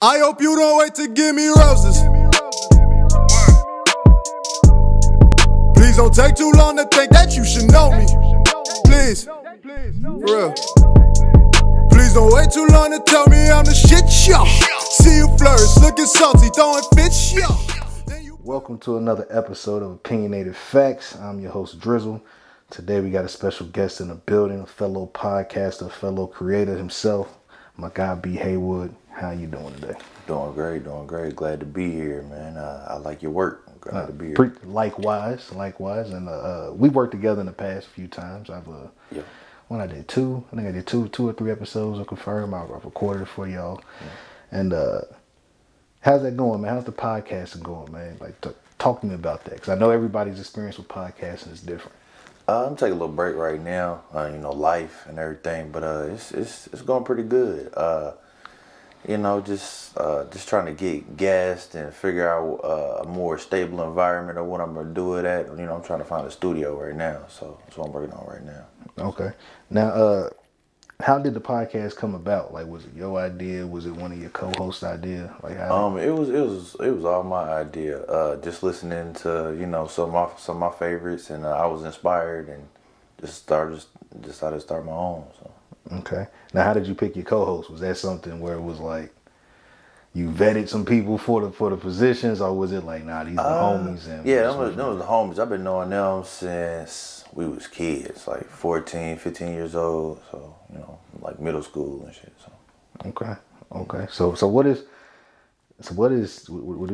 I hope you don't wait to give me roses. Please don't take too long to think that you should know me. Please, for real. Please don't wait too long to tell me I'm the shit, yo. See you flourish, looking salty, throwing fits, yo. Welcome to another episode of Opinionated Facts. I'm your host, Drizzle. Today we got a special guest in the building, a fellow podcaster, a fellow creator himself, my guy B.Haywood. How you doing today? Doing great. Glad to be here, man. I like your work. I'm glad to be here. Likewise. And we worked together in the past few times. When I did two or three episodes of Confirm. I recorded it for y'all. Yeah. And how's that going, man? How's the podcasting going, man? Like, talk to me about that, because I know everybody's experience with podcasting is different. I'm taking a little break right now. Life and everything, but it's going pretty good. Just trying to get gassed and figure out a more stable environment of what I'm gonna do it at. I'm trying to find a studio right now, so that's what I'm working on right now. Okay. Now, how did the podcast come about? Like, was it your idea? Was it one of your co-hosts' idea? Like, how? It was all my idea. Just listening to some of my favorites, and I was inspired and decided to start my own. So. Okay. Now, how did you pick your co-host? Was that something where it was like you vetted some people for the positions, or was it like, nah, these are the homies? And yeah, them was the homies. I've been knowing them since we was kids, like 14, 15 years old. So like middle school and shit. So. Okay. So would it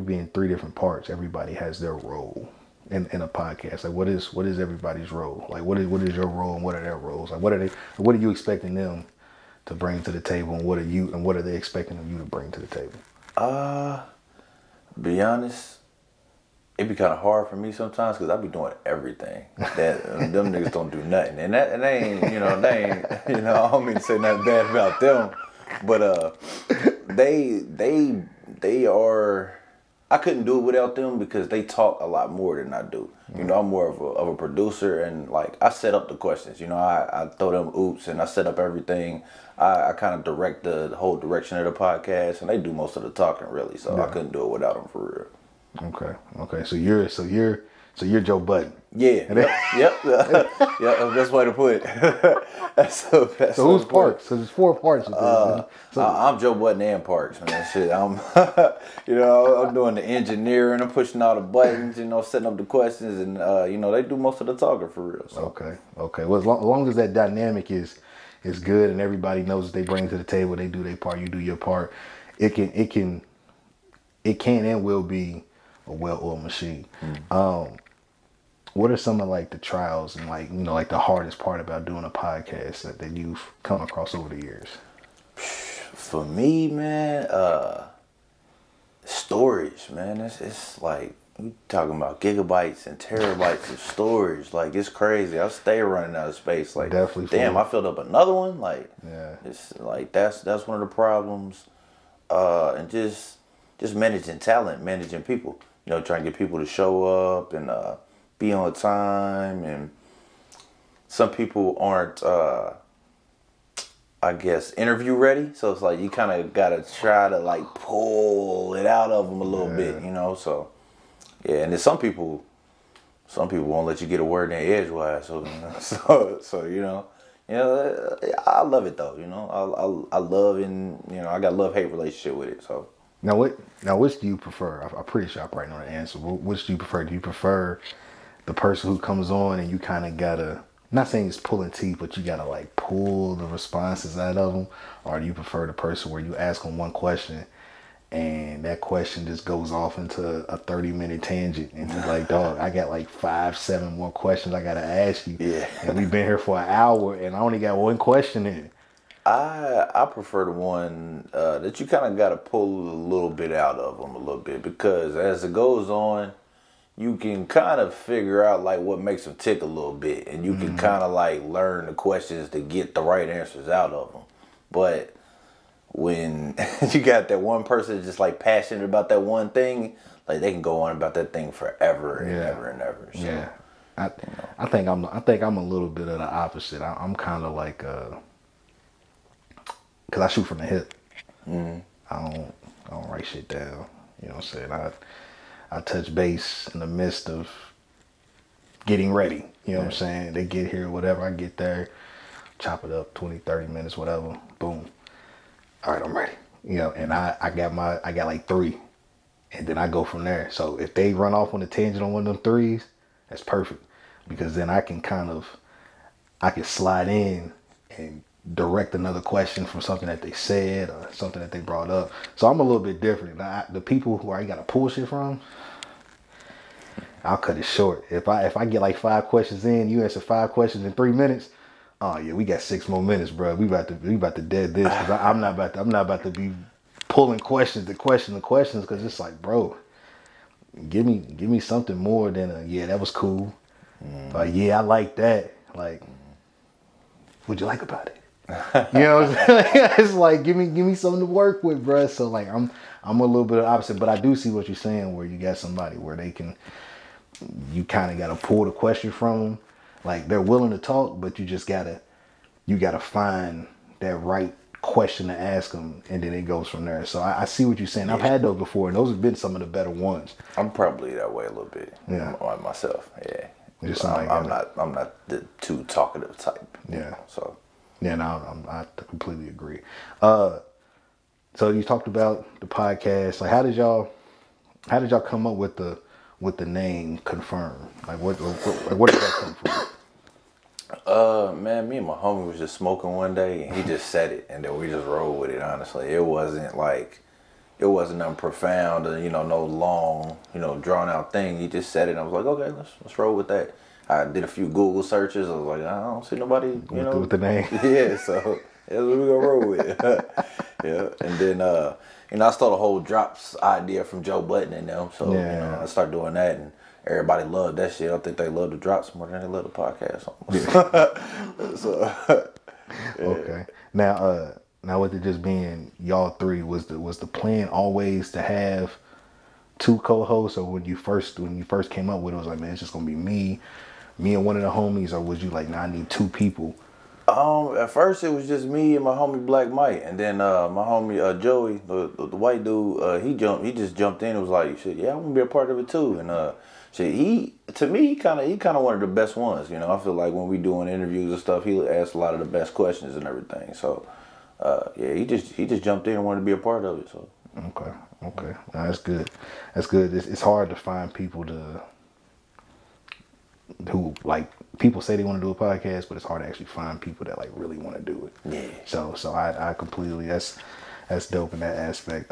be in three different parts? Everybody has their role in a podcast. Like, what is everybody's role? Like, what is your role and what are their roles? Like, what are you expecting them to bring to the table, and what are they expecting of you to bring to the table? Be honest, it'd be kind of hard for me sometimes because I be doing everything. That them niggas don't do nothing, and they ain't, I don't mean to say nothing bad about them, but they are. I couldn't do it without them because they talk a lot more than I do. I'm more of a producer, and like I set up the questions. I throw them oops and I set up everything. I kind of direct the whole direction of the podcast, and they do most of the talking really. So I couldn't do it without them for real. Okay. So you're Joe Budden. Yeah. Yep. That's the best way to put it. So who's Parks? So there's four parts. I'm Joe Budden and Parks, man. Shit, I'm I'm doing the engineering, I'm pushing all the buttons, setting up the questions, and they do most of the talking for real. So. Okay. Well, as long as that dynamic is good and everybody knows what they bring to the table, they do their part, you do your part. It can and will be a well-oiled machine. What are some of like the trials and like the hardest part about doing a podcast that you've come across over the years? For me, man, storage, man. It's like you talking about gigabytes and terabytes of storage. Like, it's crazy. I stay running out of space. Like, definitely. Damn, I filled up another one. Like, yeah. It's like that's one of the problems. And just managing talent, managing people. Trying to get people to show up and be on time. And some people aren't, I guess, interview ready. So it's like you kind of got to try to like pull it out of them a little bit, So, yeah, and then some people won't let you get a word in edgewise. So, I love it though. I love, and I got a love-hate relationship with it. So. Now which do you prefer? I'm pretty sure I probably know the answer. Which do you prefer? Do you prefer the person who comes on and you kind of gotta, not saying it's pulling teeth, but you gotta like pull the responses out of them? Or do you prefer the person where you ask them one question and that question just goes off into a 30-minute tangent and you're like, dog, I got like 5-7 more questions I gotta ask you. Yeah. And we've been here for an hour and I only got one question in. I prefer the one that you kind of got to pull a little bit out of them a little bit, because as it goes on, you can kind of figure out like what makes them tick a little bit, and you can kind of like learn the questions to get the right answers out of them. But when you got that one person just like passionate about that one thing, like they can go on about that thing forever and ever and ever. So, yeah, I think I'm a little bit of the opposite. I'm kind of like because I shoot from the hip. I don't write shit down. You know what I'm saying? I touch base in the midst of getting ready. You know what I'm saying? They get here, whatever. I get there, chop it up, 20, 30 minutes, whatever. Boom. All right, I'm ready. You know, and I got like 3. And then I go from there. So if they run off on a tangent on one of them 3s, that's perfect. Because then I can slide in and direct another question from something that they said or something that they brought up. So I'm a little bit different. Now, the people who I got to pull shit from, I'll cut it short. If I get like 5 questions in, you answer 5 questions in 3 minutes. Oh yeah, we got 6 more minutes, bro. We about to dead this because I'm not about to be pulling questions because it's like, bro, give me something more than yeah, that was cool. Yeah, I like that. Like, what'd you like about it? You know what I'm saying? It's like give me something to work with, bro. So like I'm a little bit of the opposite, but I do see what you're saying where you got somebody where you kind of got to pull the question from them. Like they're willing to talk, but you gotta find that right question to ask them, and then it goes from there. So I see what you're saying. I've had those before, and those have been some of the better ones. I'm probably that way a little bit. Yeah, on myself. Yeah, I'm not the too talkative type. Yeah. So. Yeah, no, I completely agree. So you talked about the podcast. Like, how did y'all come up with the name Confirm? Like, where did that come from? Man, me and my homie was just smoking one day, and he just said it, and then we just rolled with it. Honestly, it wasn't nothing profound, or no long, drawn out thing. He just said it, and I was like, okay, let's roll with that. I did a few Google searches. I was like, I don't see nobody, with the name. Yeah, so that's what we gonna roll with. Yeah, and then I stole the whole drops idea from Joe Budden and them. So I started doing that, and everybody loved that shit. I think they love the drops more than they love the podcast. Yeah. So okay. Now with it just being y'all 3, was the plan always to have 2 co-hosts, or when you first came up with it was like, man, it's just gonna be me and one of the homies, or was you like, nah, I need 2 people? At first it was just me and my homie Black Mike, and then my homie Joey, the white dude, he just jumped in and was like, shit, yeah, I'm gonna be a part of it too. And he kind of one of the best ones. I feel like when we doing interviews and stuff, he asks a lot of the best questions and everything. So he just jumped in and wanted to be a part of it. So okay, no, that's good. It's hard to find people who like, people say they want to do a podcast, but it's hard to actually find people that like really want to do it. Yeah. So I completely, that's dope in that aspect.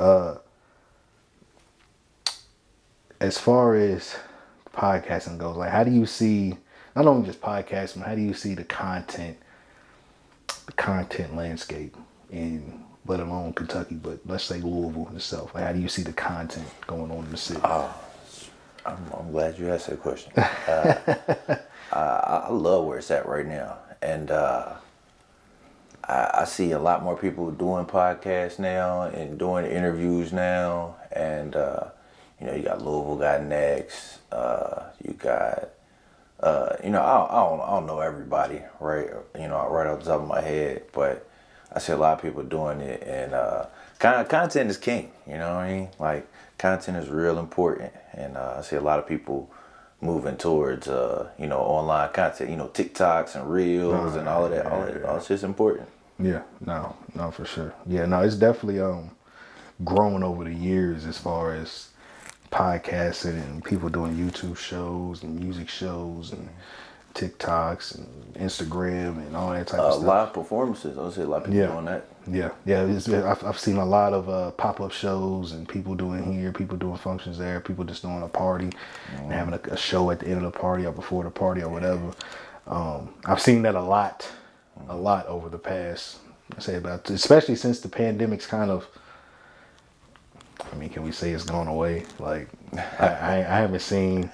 As far as podcasting goes, like, how do you see, not only just podcasting, but how do you see the content landscape in, let alone Kentucky, but let's say Louisville itself? Like, how do you see the content going on in the city? I'm glad you asked that question. I love where it's at right now, and I see a lot more people doing podcasts now and doing interviews now, and you got Louisville got next. You got I don't know everybody right off the top of my head, but I see a lot of people doing it, and content is king. You know what I mean? Like, content is real important, and I see a lot of people moving towards online content, TikToks and Reels and all of that. All that's just important. Yeah, no, for sure. Yeah, no, it's definitely grown over the years as far as podcasting and people doing YouTube shows and music shows and TikToks and Instagram and all that type of stuff. Live performances. I see a lot of people doing that. Yeah. I've seen a lot of pop-up shows and people doing here, people doing functions there, people just doing a party and having a show at the end of the party or before the party or whatever. I've seen that a lot over the past, especially since the pandemic's kind of, can we say it's gone away? Like, I haven't seen,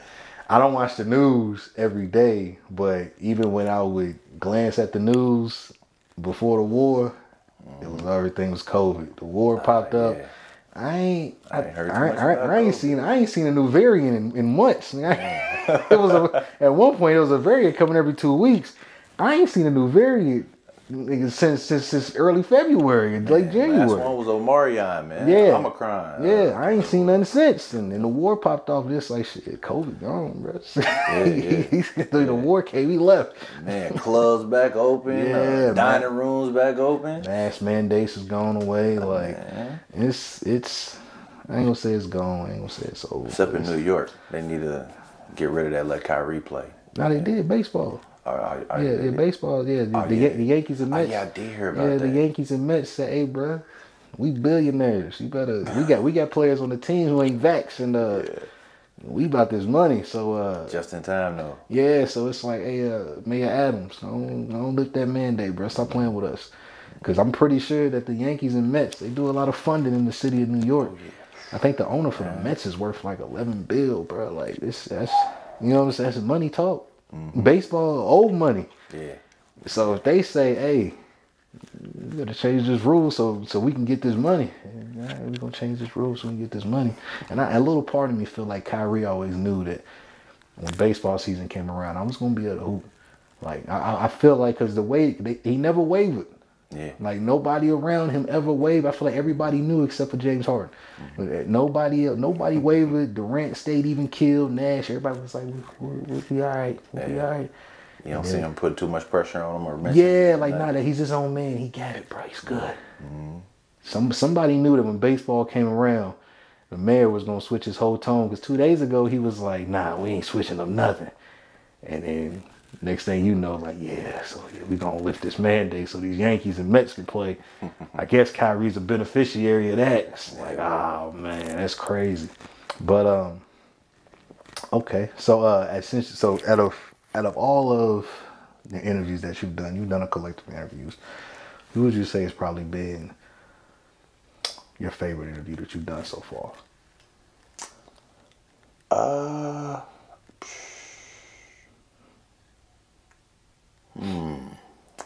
I don't watch the news every day, but even when I would glance at the news before the war, everything was COVID. The war popped up. I ain't seen a new variant in months. At one point it was a variant coming every 2 weeks. I ain't seen a new variant since early February, late January. Last one was Omarion, man. Yeah. I'm a crying. Yeah, I ain't seen nothing since. And the war popped off. This like shit, COVID gone, bro. The war came, he left. Man, clubs back open. Dining rooms back open. Mask mandates is gone away. Like it's. I ain't gonna say it's gone. I ain't gonna say it's over. Except in New York, they need to get rid of that. Let Kyrie play. No, they did baseball. Baseball. Yeah, the Yankees and Mets. I did hear about that. Yeah, the Yankees and Mets said, "Hey, bro, we billionaires. You better. We got players on the team who ain't vaxxed, and we about this money. So just in time though. Yeah, so it's like, hey, Mayor Adams, don't lift that mandate, bro. Stop playing with us, because I'm pretty sure that the Yankees and Mets, they do a lot of funding in the city of New York. I think the owner for the Mets is worth like $11 billion, bro. Like that's you know what I'm saying? That's money talk. Mm-hmm. Baseball, old money. Yeah. So if they say, hey, we gotta change this rule so we can get this money. We're gonna change this rule so we can get this money. And a little part of me feel like Kyrie always knew that when baseball season came around, I was gonna be able to hoop. Like I feel like because the way he never wavered. Yeah. Like nobody around him ever wavered. I feel like everybody knew except for James Harden. Mm-hmm. Nobody wavered. Durant stayed even killed. Nash, everybody was like, we'll be all right. We'll be all right. You don't see him put too much pressure on him or mention that he's his own man. He got it, bro. He's good. Mm-hmm. Somebody knew that when baseball came around, the mayor was gonna switch his whole tone. Because 2 days ago he was like, nah, we ain't switching up nothing. And then next thing you know, like, we gonna lift this mandate so these Yankees and Mets can play. I guess Kyrie's a beneficiary of that. It's like, oh man, that's crazy. But okay. So out of all of the interviews that you've done a collective interviews. Who would you say has probably been your favorite interview that you've done so far?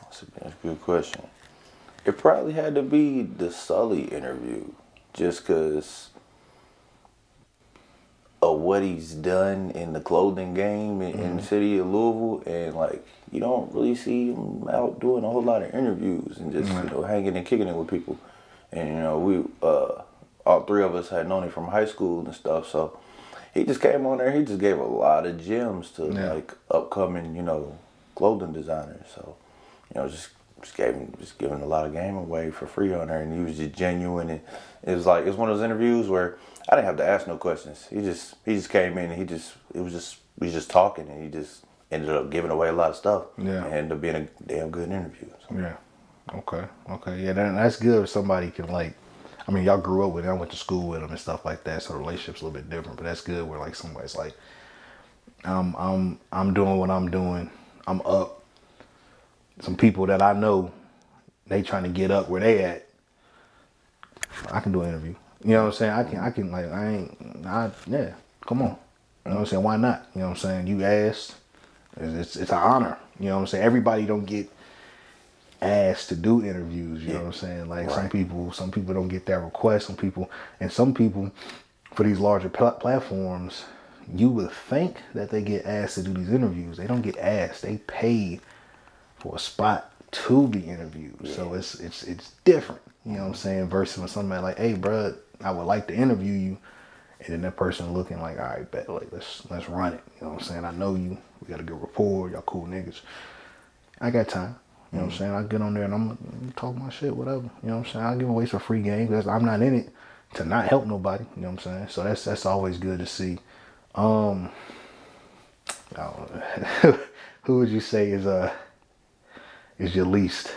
That's a good question. It probably had to be the Sully interview, just because of what he's done in the clothing game in the city of Louisville, and like you don't really see him out doing a whole lot of interviews and just hanging and kicking it with people. And we all three of us had known him from high school and stuff, so he just came on there. He just gave a lot of gems to like upcoming clothing designers. So just giving a lot of game away for free on there, and he was just genuine. And it was one of those interviews where I didn't have to ask no questions. He just came in and we was just talking, and he just ended up giving away a lot of stuff. Yeah, and ended up being a damn good interview. So. Yeah. Okay. Yeah, that's good if somebody can y'all grew up with him, I went to school with him and stuff like that, so the relationship's a little bit different. But that's good where like somebody's like, I'm doing what I'm doing. I'm up. Some people that I know, they trying to get up where they at. I can do an interview. You know what I'm saying? Come on. You know what I'm saying? Why not? You know what I'm saying? You asked. It's an honor. You know what I'm saying? Everybody don't get asked to do interviews. You know what I'm saying? Like some people don't get that request. Some people for these larger platforms, you would think that they get asked to do these interviews. They don't get asked. They pay for a spot to be interviewed. Yeah. So it's different. You know what I'm saying? Versus when somebody like, hey, bro, I would like to interview you, and then that person looking like, all right, bet, like let's run it. You know what I'm saying? I know you. We got a good rapport. Y'all cool niggas. I got time. You know what I'm saying? I get on there and I'm gonna talk my shit, whatever. You know what I'm saying? I'll give away some free game because I'm not in it to not help nobody. You know what I'm saying? So that's always good to see. Who would you say is your least?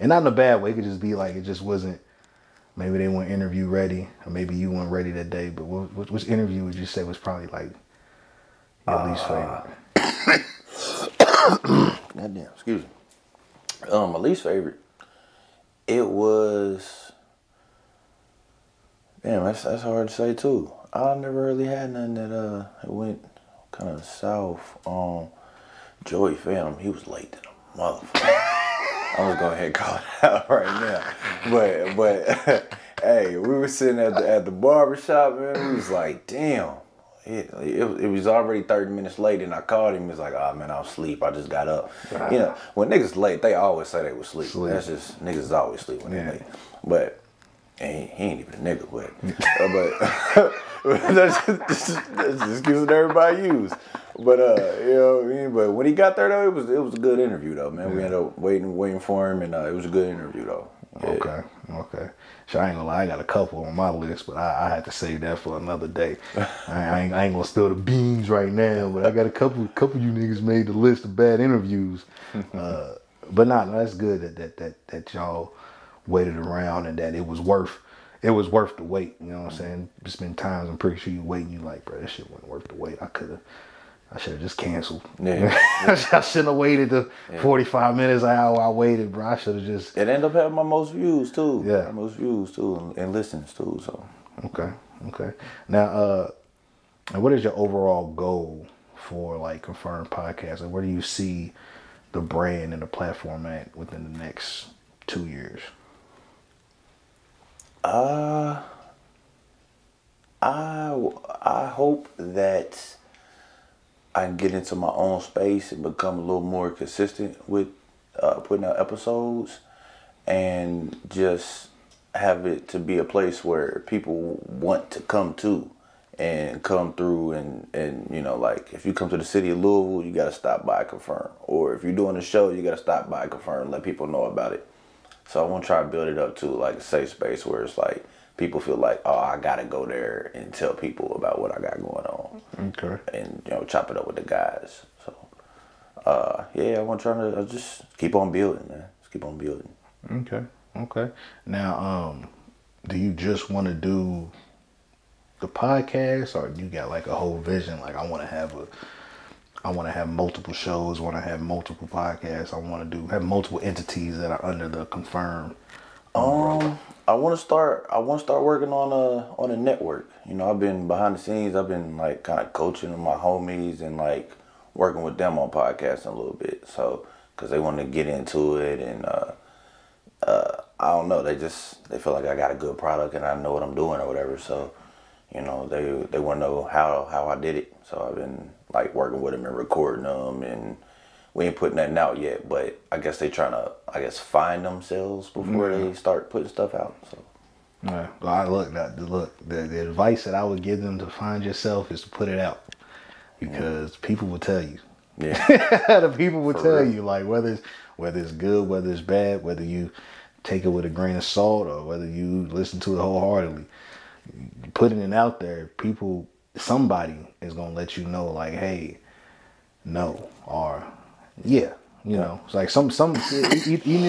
And not in a bad way. It could just be like it just wasn't. Maybe they weren't interview ready, or maybe you weren't ready that day. But which interview would you say was probably like your least favorite? Goddamn, excuse me. My least favorite. It was. Damn, that's hard to say too. I never really had nothing that it went kind of south. Joey Phantom, he was late to the motherfucker. I'm just going ahead and call it out right now. But hey, we were sitting at the barbershop, man. We was like, damn, it was already 30 minutes late, and I called him. He was like, "Oh man, I was asleep. I just got up." You know, when niggas late, they always say they was asleep. That's just niggas always sleep when they late. But he ain't even a nigga, but that's just excuse that everybody use. But you know what I mean. But when he got there though, it was a good interview though, man. We ended up waiting for him, and it was a good interview though. Yeah. Okay. So I ain't gonna lie, I got a couple on my list, but I had to save that for another day. I ain't gonna spill the beans right now, but I got a couple of you niggas made the list of bad interviews. But that's good that y'all waited around and that it was worth the wait. You know what I'm saying? There's been times I'm pretty sure you wait and you like, bro, this shit wasn't worth the wait. I should have just canceled. Yeah. I shouldn't have waited the 45 minutes, an hour I waited, bro. I should have just... It ended up having my most views, too. Yeah. My most views, too, and listens, too, so... Okay. Now, what is your overall goal for, like, Confirm Podcast? Like, where do you see the brand and the platform at within the next 2 years? I hope that I can get into my own space and become a little more consistent with putting out episodes, and just have it to be a place where people want to come to and come through, and you know, like if you come to the city of Louisville, you got to stop by Confirm, or if you're doing a show, you got to stop by Confirm, let people know about it. So I want to try to build it up to like a safe space where it's like people feel like, oh, I gotta go there and tell people about what I got going on. Okay. And, you know, chop it up with the guys. So, I want to try to just keep on building, man. Just keep on building. Okay. Now, do you just want to do the podcast, or you got like a whole vision? Like, I want to have multiple shows. I want to have multiple podcasts. I want to have multiple entities that are under the Confirm umbrella. I want to start working on a network. You know, I've been behind the scenes. I've been like kind of coaching my homies and like working with them on podcasting a little bit. So, cause they want to get into it, and I don't know. They feel like I got a good product and I know what I'm doing or whatever. So, you know, they want to know how I did it. So I've been like working with them and recording them, and we ain't putting nothing out yet, but I guess they trying to, find themselves before they start putting stuff out. So, yeah. The advice that I would give them to find yourself is to put it out, because people will tell you. Yeah, the people will tell you, like whether it's good, whether it's bad, whether you take it with a grain of salt or whether you listen to it wholeheartedly. Putting it out there, somebody is gonna let you know, like, hey, no, or yeah, you know, it's like some even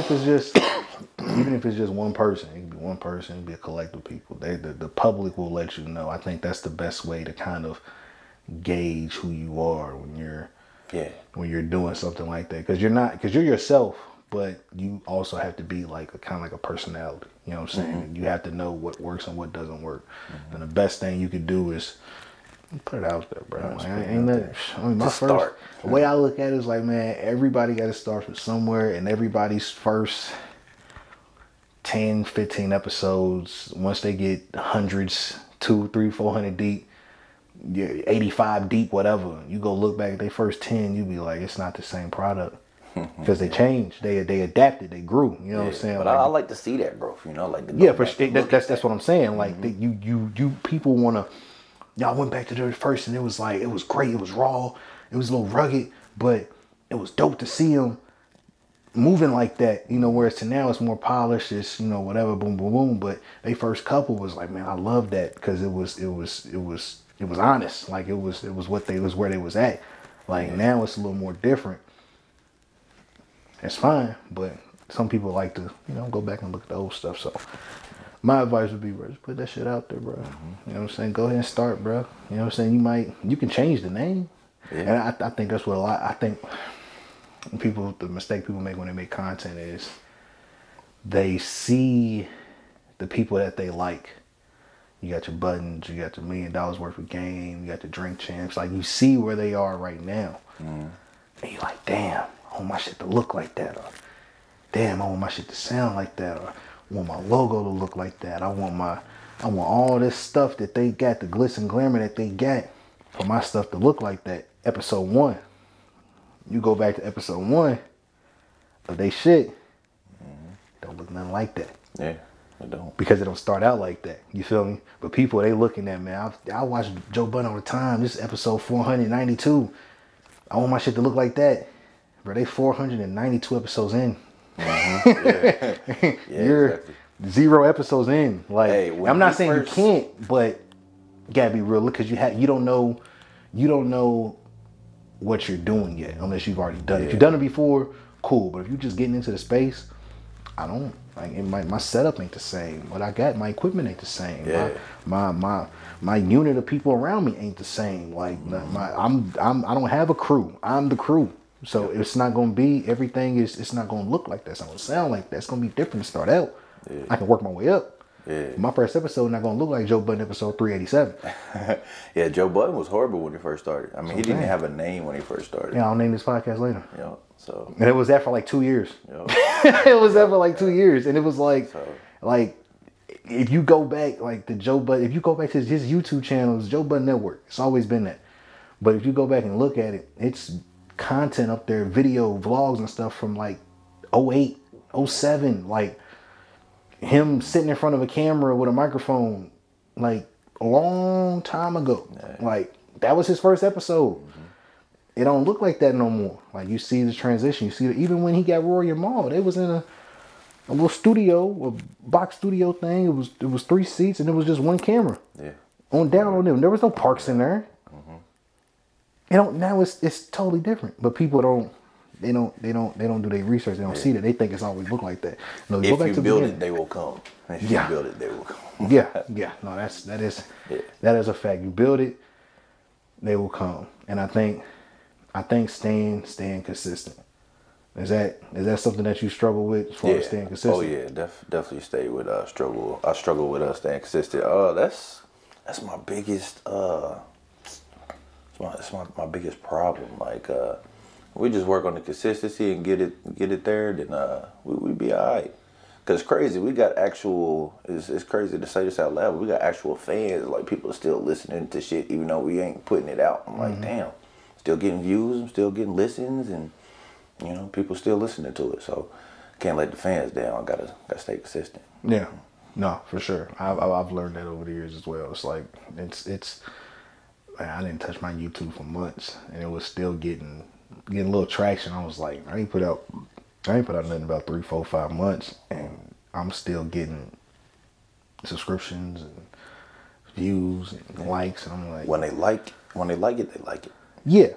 if it's just one person, it can be one person, it can be a collective of people. The public will let you know. I think that's the best way to kind of gauge who you are when you're doing something like that, because you're yourself, but you also have to be like a personality. You know what I'm saying? Mm-hmm. You have to know what works and what doesn't work. Mm-hmm. And the best thing you can do is put it out there, bro. The way I look at it is like, man, everybody got to start from somewhere, and everybody's first 10, 15 episodes, once they get hundreds, 200, 300, 400 deep, 85 deep, whatever, you go look back at their first 10, you be like, it's not the same product. Because they changed, they adapted, they grew. You know what I'm saying? But I like to see that growth. You know, like that's what I'm saying. Like you people want to. Y'all went back to the first, and it was great. It was raw. It was a little rugged, but it was dope to see them moving like that. You know, whereas to now it's more polished. It's, you know, whatever, boom, boom, boom. But they first couple was like, man, I love that, because it was honest. Like it was where they was at. Like now it's a little more different. It's fine, but some people like to, you know, go back and look at the old stuff. So my advice would be, bro, just put that shit out there, bro. Mm-hmm. You know what I'm saying? Go ahead and start, bro. You know what I'm saying? You can change the name. Yeah. And I think that's what I think the mistake people make when they make content is they see the people that they like. You got your Buttons, you got your $1 million worth of game, you got the Drink Champs. Like, you see where they are right now. Mm. And you're like, damn, I want my shit to look like that. Or, damn, I want my shit to sound like that. Or, I want my logo to look like that. I want all this stuff that they got, the glitz and glamour that they got. for my stuff to look like that, episode 1, you go back to episode 1 of they shit, it don't look nothing like that. Yeah, it don't. Because it don't start out like that. You feel me? But people, they looking at, man, I watch Joe Budden all the time. This is episode 492. I want my shit to look like that. Bro, they 492 episodes in. Yeah. You're exactly. 0 episodes in. Like, Hey, I'm not saying you can't, but you gotta be real, because you don't know what you're doing yet unless you've already done it. If you've done it before, cool. But if you're just getting into the space, I don't like it. My setup ain't the same. What I got, my equipment ain't the same. Yeah. My unit of people around me ain't the same. Like I don't have a crew. I'm the crew. So it's not gonna be everything. It's not gonna look like that. It's not gonna sound like that. It's gonna be different to start out. Yeah. I can work my way up. Yeah. My first episode not gonna look like Joe Budden episode 387. Yeah, Joe Budden was horrible when he first started. I mean, he didn't have a name when he first started. Yeah, I'll name this podcast later. Yeah, so. And it was that for like 2 years. Yeah. It was that for like 2 years, and it was like if you go back, like the Joe Budden, if you go back to his YouTube channel, it's Joe Budden Network. It's always been that. But if you go back and look at it, it's content up there, video, vlogs and stuff from like 08, 07, like him sitting in front of a camera with a microphone, like a long time ago. Yeah. Like that was his first episode. It don't look like that no more. Like you see the transition. You see that even when he got Rory and Maul, they was in a little studio, a box studio thing. It was 3 seats and it was just one camera. Yeah. On down on them. There was no parks in there. You know, now it's totally different. But people don't do their research. They don't see that. They think it's always look like that. No, if you build it, they will come. If you build it, they will come. Yeah. No, that is a fact. You build it, they will come. And I think staying consistent. Is that something that you struggle with as far as staying consistent? Oh yeah, definitely stay with struggle. I struggle with staying consistent. That's my biggest it's my biggest problem. Like we just work on the consistency and get it there, then we be alright. Cause it's crazy, we got actual. It's crazy to say this out loud, but we got actual fans. Like people are still listening to shit, even though we ain't putting it out. I'm like, damn, still getting views, I'm still getting listens, and you know, people still listening to it. So can't let the fans down. I gotta stay consistent. Yeah, no, for sure. I've learned that over the years as well. It's like it's. I didn't touch my YouTube for months, and it was still getting a little traction. I was like, I ain't put out nothing in about 3, 4, 5 months, and I'm still getting subscriptions and views and likes. And I'm like, when they like it, they like it. Yeah,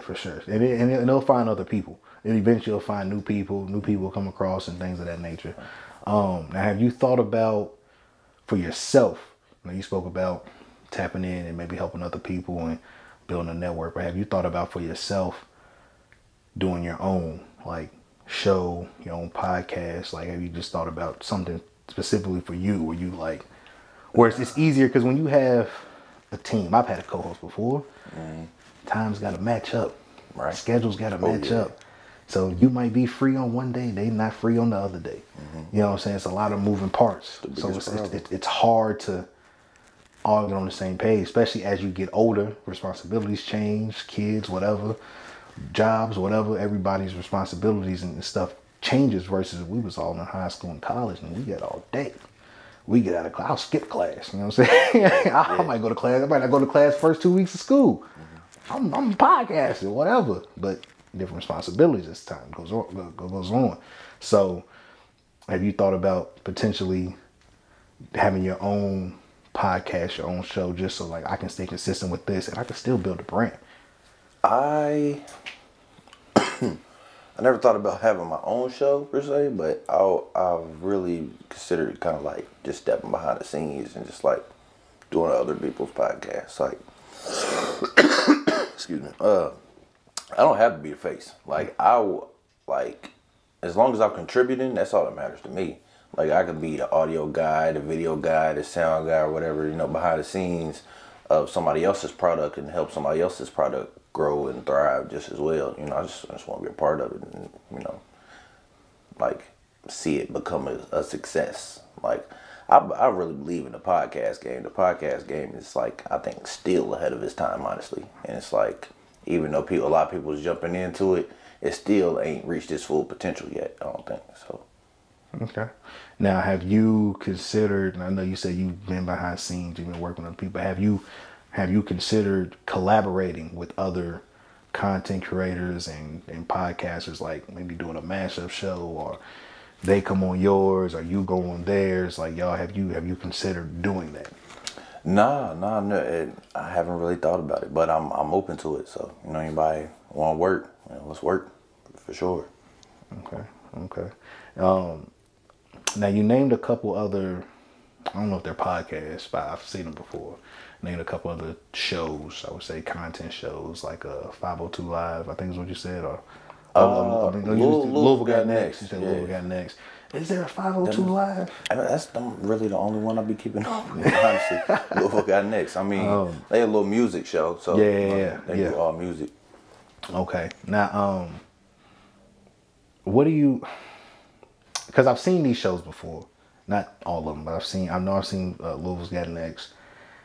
for sure. And they'll find other people. And eventually, you'll find new people come across, and things of that nature. Now, have you thought about for yourself? Now, you spoke about tapping in and maybe helping other people and building a network, but have you thought about for yourself doing your own like show, your own podcast? Like, have you just thought about something specifically for you where you like, where it's easier? Because when you have a team, I've had a co-host before, time's got to match up, right? Schedules got to match up. So you might be free on one day, they not free on the other day. You know what I'm saying? It's a lot of moving parts. So it's hard to all get on the same page, especially as you get older. Responsibilities change, kids, whatever, jobs, whatever. Everybody's responsibilities and stuff changes versus we was all in high school and college and we got all day. We get out of class, I'll skip class. You know what I'm saying? I might go to class. I might not go to class first 2 weeks of school. I'm podcasting, whatever. But different responsibilities as time goes on. So, have you thought about potentially having your own podcast, your own show, just so like I can stay consistent with this and I can still build a brand? I never thought about having my own show per se, but I've really considered kind of like just stepping behind the scenes and just like doing other people's podcasts. Like, excuse me. I don't have to be the face. Like as long as I'm contributing, that's all that matters to me. Like I could be the audio guy, the video guy, the sound guy, or whatever, you know, behind the scenes of somebody else's product and help somebody else's product grow and thrive just as well. You know, I just want to be a part of it and, you know, like see it become a success. Like I really believe in the podcast game. The podcast game is like, I think, still ahead of its time, honestly. And it's like, even though a lot of people is jumping into it, it still ain't reached its full potential yet, I don't think. So. Okay. Now, have you considered, and I know you said you've been behind scenes, you've been working with people, have you considered collaborating with other content creators and podcasters, like maybe doing a mashup show, or they come on yours or you go on theirs? Like, y'all, have you considered doing that? No, I haven't really thought about it, but I'm open to it. So, anybody want to work, let's work for sure. Okay. Now, you named a couple other, I don't know if they're podcasts, but I've seen them before. Named a couple other shows, I would say content shows, like 502 Live, I think is what you said, or Louisville Got Next. You said Louisville Got Next. Is there a 502 Live? That's really the only one I be keeping up with, honestly. Louisville Got Next. I mean, they a little music show, so they do all music. Okay. Now, what do you? Because I've seen these shows before, not all of them, but I've seen Louisville's Got Next,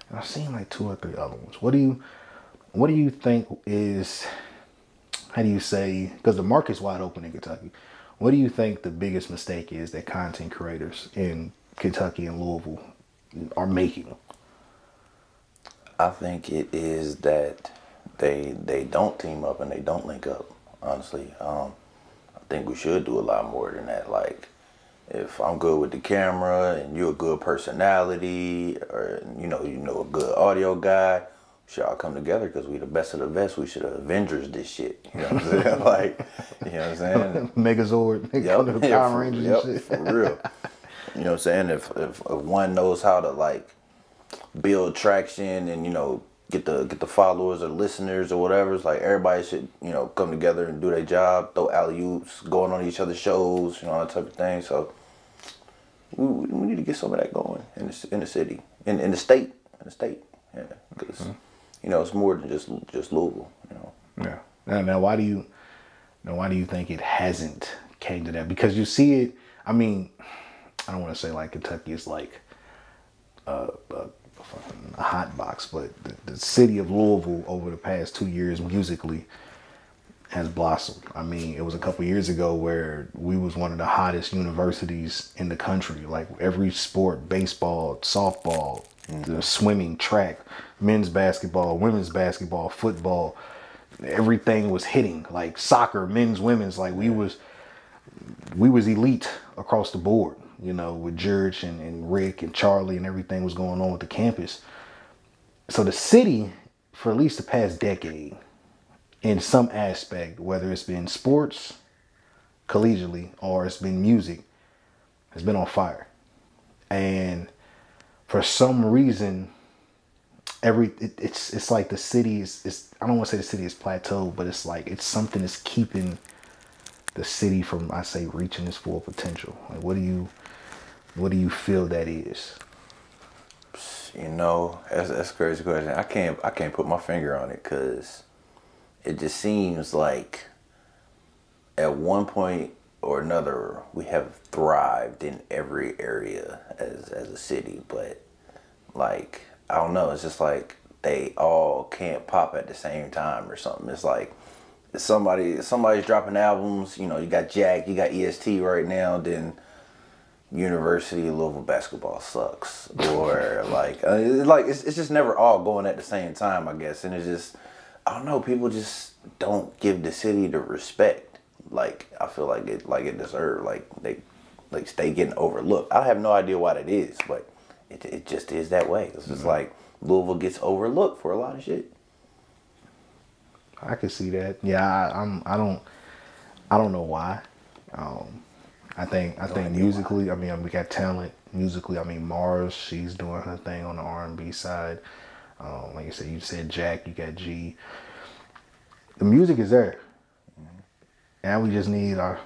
and I've seen like 2 or 3 other ones. What do you think is? How do you say? Because the market's wide open in Kentucky. What do you think the biggest mistake is that content creators in Kentucky and Louisville are making? I think it is that they don't team up and they don't link up, honestly. I think we should do a lot more than that. Like, if I'm good with the camera and you're a good personality, or a good audio guy, we should all come together because we the best of the best. We should Avengers this shit. You know what I'm saying? Like, you know what I'm saying? Megazord, Power Rangers and shit. For real. You know what I'm saying? If one knows how to like build traction and get the followers or listeners or whatever, it's like everybody should come together and do their job, throw alley-oops, going on each other's shows, all that type of thing. So we need to get some of that going in the city, in the state, yeah, because it's more than just Louisville, Yeah. Now, why do you think it hasn't came to that? Because you see it. I mean, I don't want to say like Kentucky is like a hot box, but the city of Louisville over the past 2 years musically has blossomed. I mean, it was a couple years ago where we was one of the hottest universities in the country. Like every sport, baseball, softball, the swimming, track, men's basketball, women's basketball, football, everything was hitting. Like soccer, men's, women's, like we was elite across the board, with George and Rick and Charlie and everything was going on with the campus. So the city, for at least the past decade, in some aspect, whether it's been sports, collegiately, or it's been music, has been on fire. And for some reason, it's like the city is I don't want to say the city is plateaued, but it's like it's something that's keeping the city from, I say, reaching its full potential. Like, what do you feel that is? That's a crazy question. I can't put my finger on it because it just seems like at one point or another we have thrived in every area as a city, but like I don't know, it's just like they all can't pop at the same time or something. It's like somebody's dropping albums, you got Jack, you got EST right now, then University of Louisville basketball sucks, or it's just never all going at the same time, I guess. And it's just, I don't know, people just don't give the city the respect like I feel like it deserves. Like they getting overlooked. I have no idea why that is, but it just is that way. It's just like Louisville gets overlooked for a lot of shit. I can see that. Yeah, I don't know why. I think musically, I mean, we got talent musically. I mean, Mars, she's doing her thing on the R&B side. Like you said Jack, you got G. The music is there. Now we just need our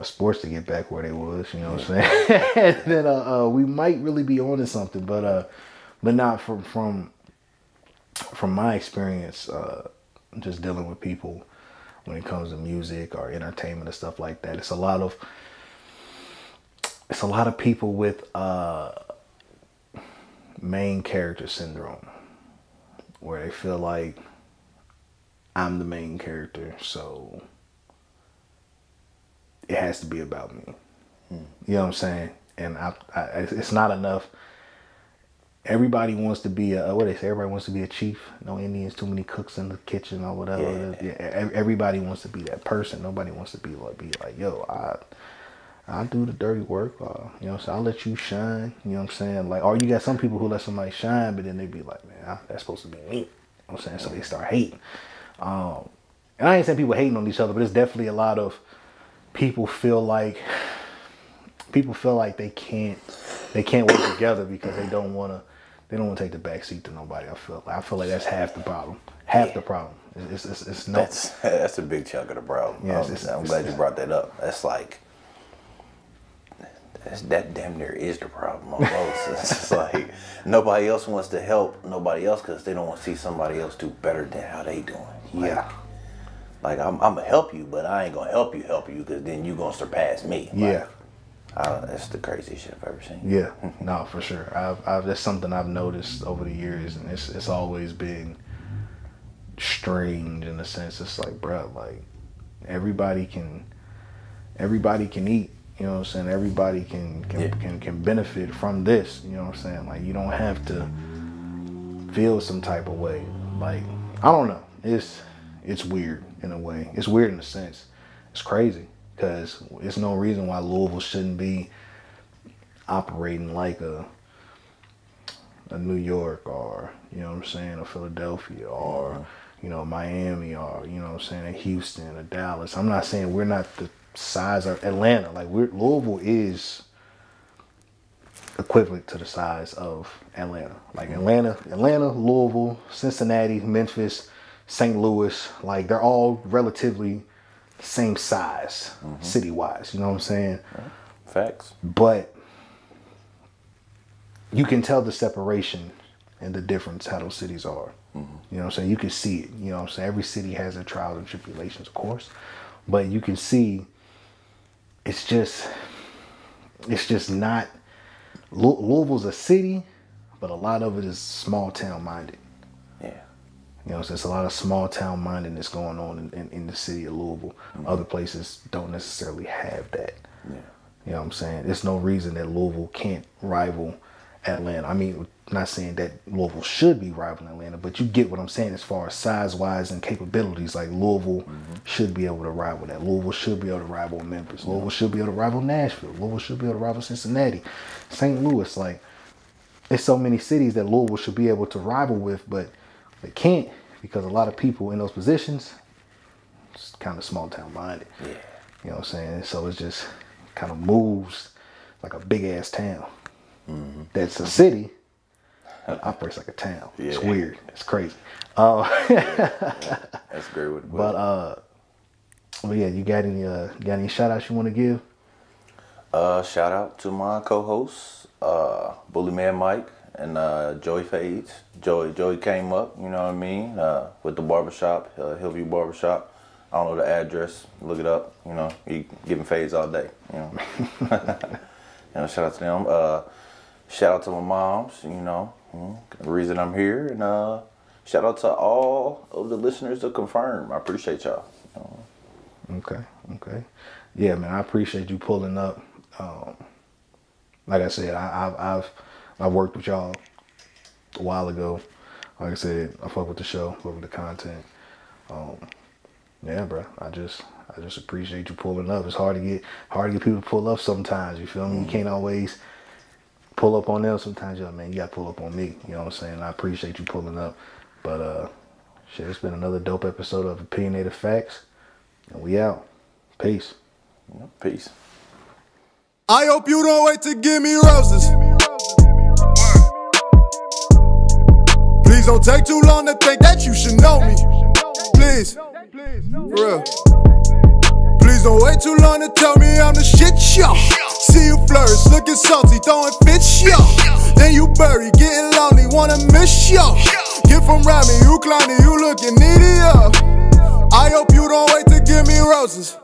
sports to get back where they was. You know what I'm saying? And then we might really be onto something, but not from my experience, just dealing with people when it comes to music or entertainment and stuff like that. It's a lot of it's a lot of people with main character syndrome, where they feel like I'm the main character, so it has to be about me. You know what I'm saying? And it's not enough. Everybody wants to be everybody wants to be a chief. No Indians, too many cooks in the kitchen or whatever. Yeah, everybody wants to be that person. Nobody wants to be like, yo, I do the dirty work. You know what I'm saying? I'll let you shine. You know what I'm saying? Like, or you got some people who let somebody shine, but then they be like, man, that's supposed to be me. You know what I'm saying? So they start hating. And I ain't saying people hating on each other, but it's definitely a lot of people feel like they can't work together because they don't want to take the back seat to nobody. I feel like that's half the problem. The problem. It's no. That's a big chunk of the problem. Yes, I'm glad you brought that up. That damn near is the problem almost. It's just like nobody else wants to help nobody else because they don't want to see somebody else do better than how they doing. Like I'm gonna help you, but I ain't gonna help you because then you gonna surpass me. Like, that's the craziest shit I've ever seen. Yeah, no, for sure. That's something I've noticed over the years, and it's always been strange in a sense. It's like, bro, like everybody can eat. You know what I'm saying? Everybody can benefit from this. You know what I'm saying? Like, you don't have to feel some type of way. Like, I don't know. It's weird in a way. It's weird in a sense. It's crazy because there's no reason why Louisville shouldn't be operating like a New York or, you know what I'm saying, or Philadelphia or, you know, Miami or, you know what I'm saying, Houston or Dallas. I'm not saying we're not the size of Atlanta. Like, Louisville is equivalent to the size of Atlanta. Like Atlanta, Louisville, Cincinnati, Memphis, St. Louis, like they're all relatively same size city-wise. You know what I'm saying? Facts. But you can tell the separation and the difference how those cities are. You know what I'm saying? You can see it. You know what I'm saying? Every city has their trials and tribulations, of course. But you can see it's just not. Louisville's a city, but a lot of it is small town minded. Yeah. You know, so it's a lot of small town mindedness going on in the city of Louisville. Other places don't necessarily have that. Yeah. You know what I'm saying? There's no reason that Louisville can't rival Atlanta. I mean, not saying that Louisville should be rivaling Atlanta, but you get what I'm saying as far as size-wise and capabilities. Like, Louisville should be able to rival that. Louisville should be able to rival Memphis. Louisville should be able to rival Nashville. Louisville should be able to rival Cincinnati. St. Louis, like, there's so many cities that Louisville should be able to rival with, but they can't because a lot of people in those positions it's kind of small town minded. Yeah. You know what I'm saying? So it just kind of moves like a big ass town. That's a city that operates like a town. Yeah. It's weird. It's crazy. That's great with it. But yeah, you got any shout outs you want to give? Shout out to my co-hosts, Bully Man Mike and Joey Fades. Joey came up, you know what I mean, with the barbershop, Hillview Barbershop. I don't know the address. Look it up. You know, he giving fades all day. You know, you know, shout out to them. Shout out to my moms. You know, the reason I'm here, and shout out to all of the listeners of Confirm. I appreciate y'all. Okay. Yeah, man, I appreciate you pulling up. Like I said, I've worked with y'all a while ago. Like I said, I fuck with the show, fuck with the content. Yeah, bro. I just appreciate you pulling up. It's hard to get people to pull up sometimes. You feel me? You can't always pull up on them. Sometimes you're like, man, you gotta pull up on me. You know what I'm saying? I appreciate you pulling up. But shit, it's been another dope episode of Opinionated Facts, and we out. Peace. Peace. I hope you don't wait to give me roses. Please don't take too long to think that you should know me. Please, for real. Please don't wait too long to tell me I'm the shit, yo. See you flourish, looking salty, throwing fits, yo. Then you bury, getting lonely, wanna miss, yo. Get from around me, you clowny, you looking needy, yo. I hope you don't wait to give me roses.